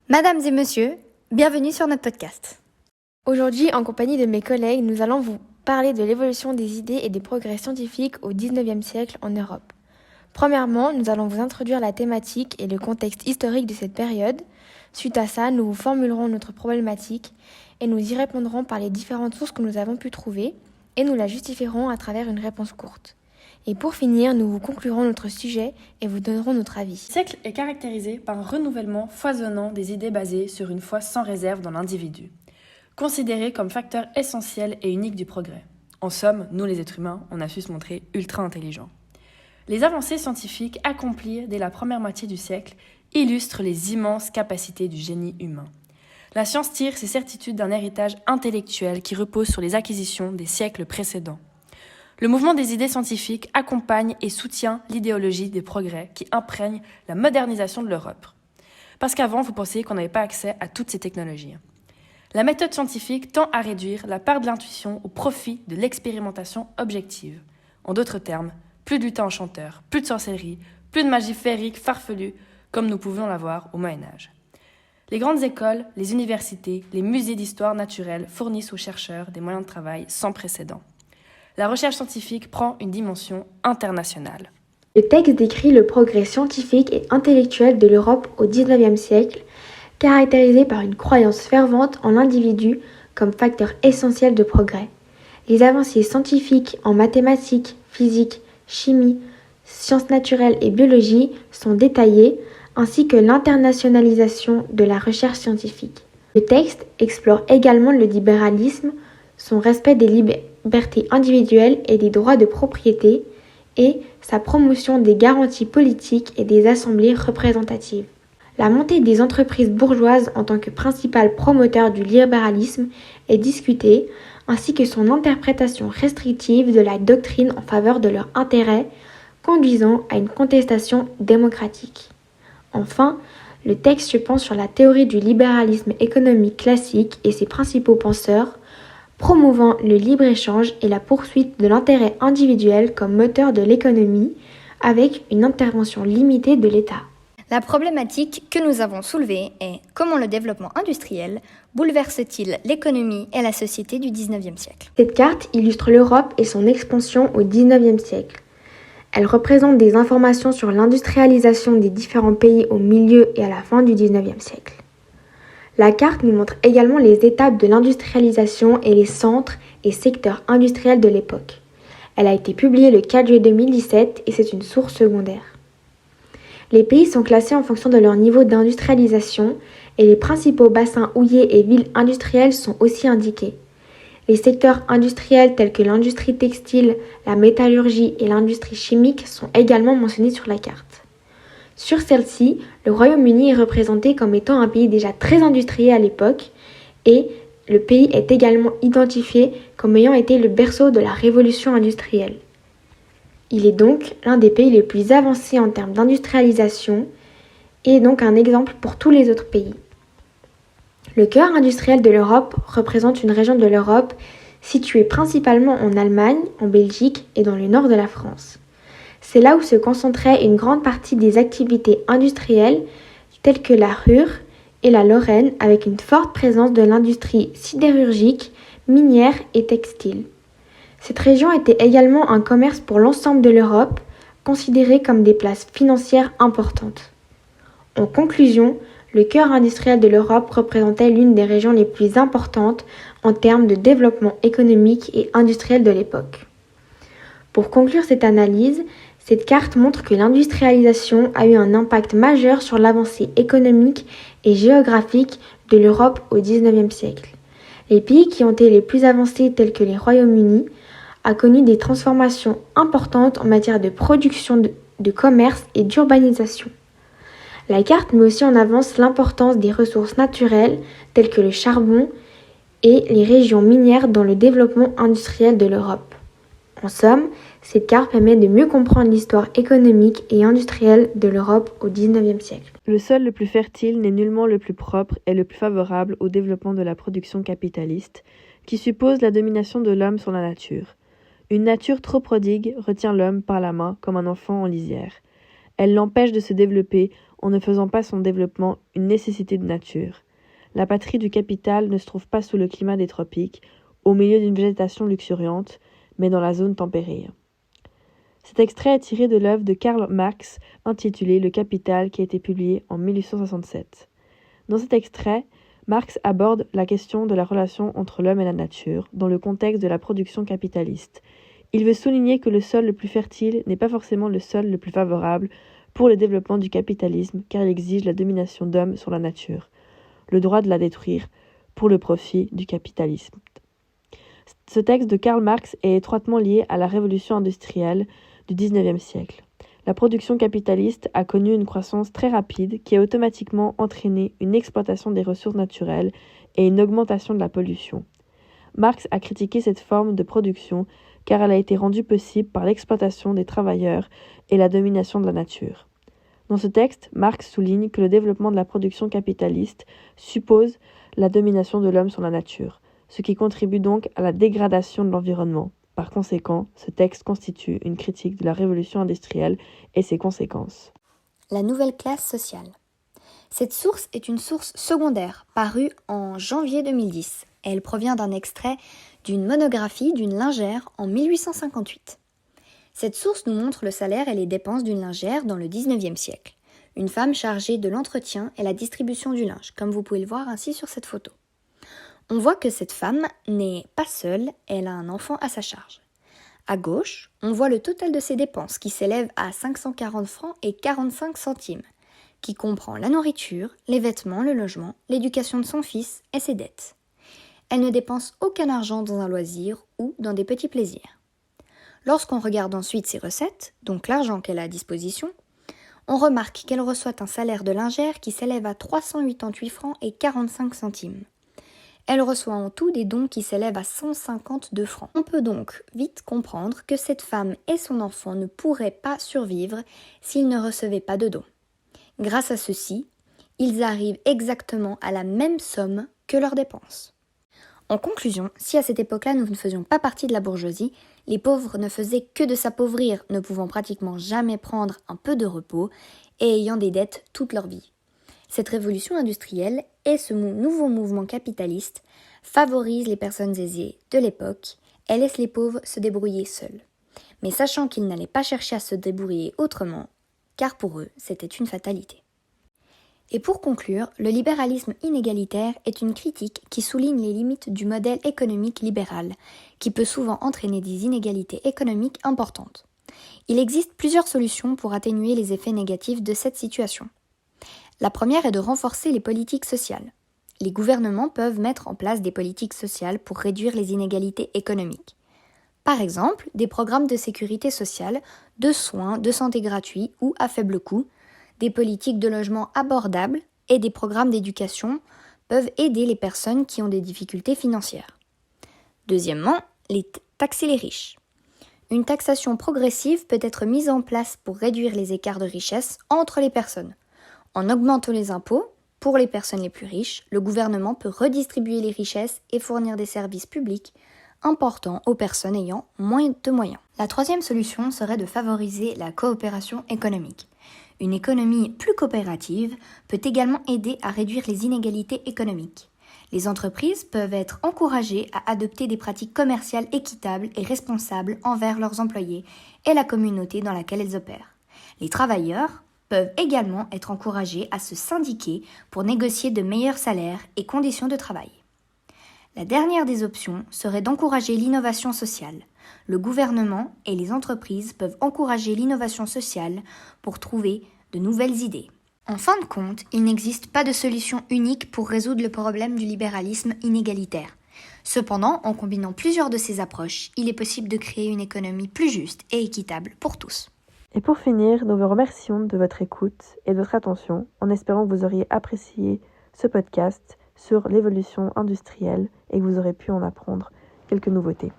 Mesdames et messieurs, bienvenue sur notre podcast. Aujourd'hui, en compagnie de mes collègues, nous allons vous parler de l'évolution des idées et des progrès scientifiques au XIXe siècle en Europe. Premièrement, nous allons vous introduire la thématique et le contexte historique de cette période. Suite à ça, nous vous formulerons notre problématique et nous y répondrons par les différentes sources que nous avons pu trouver et nous la justifierons à travers une réponse courte. Et pour finir, nous vous conclurons notre sujet et vous donnerons notre avis. Le siècle est caractérisé par un renouvellement foisonnant des idées basées sur une foi sans réserve dans l'individu, considéré comme facteur essentiel et unique du progrès. En somme, nous les êtres humains, on a su se montrer ultra intelligents. Les avancées scientifiques accomplies dès la première moitié du siècle illustrent les immenses capacités du génie humain. La science tire ses certitudes d'un héritage intellectuel qui repose sur les acquisitions des siècles précédents. Le mouvement des idées scientifiques accompagne et soutient l'idéologie des progrès qui imprègne la modernisation de l'Europe. Parce qu'avant, vous pensiez qu'on n'avait pas accès à toutes ces technologies. La méthode scientifique tend à réduire la part de l'intuition au profit de l'expérimentation objective. En d'autres termes, plus de lutin enchanteur, plus de sorcellerie, plus de magie féerique farfelue, comme nous pouvions l'avoir au Moyen-Âge. Les grandes écoles, les universités, les musées d'histoire naturelle fournissent aux chercheurs des moyens de travail sans précédent. La recherche scientifique prend une dimension internationale. Le texte décrit le progrès scientifique et intellectuel de l'Europe au XIXe siècle, caractérisé par une croyance fervente en l'individu comme facteur essentiel de progrès. Les avancées scientifiques en mathématiques, physique, chimie, sciences naturelles et biologie sont détaillées, ainsi que l'internationalisation de la recherche scientifique. Le texte explore également le libéralisme, son respect des libertés individuelles et des droits de propriété, et sa promotion des garanties politiques et des assemblées représentatives. La montée des entreprises bourgeoises en tant que principal promoteur du libéralisme est discutée, ainsi que son interprétation restrictive de la doctrine en faveur de leur intérêt, conduisant à une contestation démocratique. Enfin, le texte se penche sur la théorie du libéralisme économique classique et ses principaux penseurs, promouvant le libre-échange et la poursuite de l'intérêt individuel comme moteur de l'économie, avec une intervention limitée de l'État. La problématique que nous avons soulevée est comment le développement industriel bouleverse-t-il l'économie et la société du XIXe siècle. Cette carte illustre l'Europe et son expansion au XIXe siècle. Elle représente des informations sur l'industrialisation des différents pays au milieu et à la fin du XIXe siècle. La carte nous montre également les étapes de l'industrialisation et les centres et secteurs industriels de l'époque. Elle a été publiée le 4 juillet 2017 et c'est une source secondaire. Les pays sont classés en fonction de leur niveau d'industrialisation et les principaux bassins houillers et villes industrielles sont aussi indiqués. Les secteurs industriels tels que l'industrie textile, la métallurgie et l'industrie chimique sont également mentionnés sur la carte. Sur celle-ci, le Royaume-Uni est représenté comme étant un pays déjà très industriel à l'époque et le pays est également identifié comme ayant été le berceau de la révolution industrielle. Il est donc l'un des pays les plus avancés en termes d'industrialisation et donc un exemple pour tous les autres pays. Le cœur industriel de l'Europe représente une région de l'Europe située principalement en Allemagne, en Belgique et dans le nord de la France. C'est là où se concentrait une grande partie des activités industrielles telles que la Ruhr et la Lorraine avec une forte présence de l'industrie sidérurgique, minière et textile. Cette région était également un commerce pour l'ensemble de l'Europe, considéré comme des places financières importantes. En conclusion, le cœur industriel de l'Europe représentait l'une des régions les plus importantes en termes de développement économique et industriel de l'époque. Pour conclure cette analyse, cette carte montre que l'industrialisation a eu un impact majeur sur l'avancée économique et géographique de l'Europe au XIXe siècle. Les pays qui ont été les plus avancés tels que les Royaumes-Unis a connu des transformations importantes en matière de production, de commerce et d'urbanisation. La carte met aussi en avance l'importance des ressources naturelles telles que le charbon et les régions minières dans le développement industriel de l'Europe. En somme, cette carte permet de mieux comprendre l'histoire économique et industrielle de l'Europe au XIXe siècle. Le sol le plus fertile n'est nullement le plus propre et le plus favorable au développement de la production capitaliste, qui suppose la domination de l'homme sur la nature. Une nature trop prodigue retient l'homme par la main comme un enfant en lisière. Elle l'empêche de se développer en ne faisant pas son développement une nécessité de nature. La patrie du capital ne se trouve pas sous le climat des tropiques, au milieu d'une végétation luxuriante, mais dans la zone tempérée. Cet extrait est tiré de l'œuvre de Karl Marx intitulée Le Capital qui a été publiée en 1867. Dans cet extrait, Marx aborde la question de la relation entre l'homme et la nature dans le contexte de la production capitaliste. Il veut souligner que le sol le plus fertile n'est pas forcément le sol le plus favorable pour le développement du capitalisme car il exige la domination d'hommes sur la nature, le droit de la détruire pour le profit du capitalisme. Ce texte de Karl Marx est étroitement lié à la révolution industrielle du XIXe siècle. La production capitaliste a connu une croissance très rapide qui a automatiquement entraîné une exploitation des ressources naturelles et une augmentation de la pollution. Marx a critiqué cette forme de production car elle a été rendue possible par l'exploitation des travailleurs et la domination de la nature. Dans ce texte, Marx souligne que le développement de la production capitaliste suppose la domination de l'homme sur la nature, ce qui contribue donc à la dégradation de l'environnement. Par conséquent, ce texte constitue une critique de la révolution industrielle et ses conséquences. La nouvelle classe sociale. Cette source est une source secondaire, parue en janvier 2010. Elle provient d'un extrait d'une monographie d'une lingère en 1858. Cette source nous montre le salaire et les dépenses d'une lingère dans le XIXe siècle. Une femme chargée de l'entretien et la distribution du linge, comme vous pouvez le voir ainsi sur cette photo. On voit que cette femme n'est pas seule, elle a un enfant à sa charge. À gauche, on voit le total de ses dépenses qui s'élève à 540 francs et 45 centimes, qui comprend la nourriture, les vêtements, le logement, l'éducation de son fils et ses dettes. Elle ne dépense aucun argent dans un loisir ou dans des petits plaisirs. Lorsqu'on regarde ensuite ses recettes, donc l'argent qu'elle a à disposition, on remarque qu'elle reçoit un salaire de lingère qui s'élève à 388 francs et 45 centimes. Elle reçoit en tout des dons qui s'élèvent à 152 francs. On peut donc vite comprendre que cette femme et son enfant ne pourraient pas survivre s'ils ne recevaient pas de dons. Grâce à ceci, ils arrivent exactement à la même somme que leurs dépenses. En conclusion, si à cette époque-là nous ne faisions pas partie de la bourgeoisie, les pauvres ne faisaient que de s'appauvrir, ne pouvant pratiquement jamais prendre un peu de repos et ayant des dettes toute leur vie. Cette révolution industrielle et ce nouveau mouvement capitaliste favorisent les personnes aisées de l'époque et laissent les pauvres se débrouiller seuls. Mais sachant qu'ils n'allaient pas chercher à se débrouiller autrement, car pour eux, c'était une fatalité. Et pour conclure, le libéralisme inégalitaire est une critique qui souligne les limites du modèle économique libéral, qui peut souvent entraîner des inégalités économiques importantes. Il existe plusieurs solutions pour atténuer les effets négatifs de cette situation. La première est de renforcer les politiques sociales. Les gouvernements peuvent mettre en place des politiques sociales pour réduire les inégalités économiques. Par exemple, des programmes de sécurité sociale, de soins, de santé gratuits ou à faible coût, des politiques de logement abordables et des programmes d'éducation peuvent aider les personnes qui ont des difficultés financières. Deuxièmement, taxer les riches. Une taxation progressive peut être mise en place pour réduire les écarts de richesse entre les personnes. En augmentant les impôts, pour les personnes les plus riches, le gouvernement peut redistribuer les richesses et fournir des services publics importants aux personnes ayant moins de moyens. La troisième solution serait de favoriser la coopération économique. Une économie plus coopérative peut également aider à réduire les inégalités économiques. Les entreprises peuvent être encouragées à adopter des pratiques commerciales équitables et responsables envers leurs employés et la communauté dans laquelle elles opèrent. Les travailleurs peuvent également être encouragés à se syndiquer pour négocier de meilleurs salaires et conditions de travail. La dernière des options serait d'encourager l'innovation sociale. Le gouvernement et les entreprises peuvent encourager l'innovation sociale pour trouver de nouvelles idées. En fin de compte, il n'existe pas de solution unique pour résoudre le problème du libéralisme inégalitaire. Cependant, en combinant plusieurs de ces approches, il est possible de créer une économie plus juste et équitable pour tous. Et pour finir, nous vous remercions de votre écoute et de votre attention en espérant que vous auriez apprécié ce podcast sur l'évolution industrielle et que vous aurez pu en apprendre quelques nouveautés.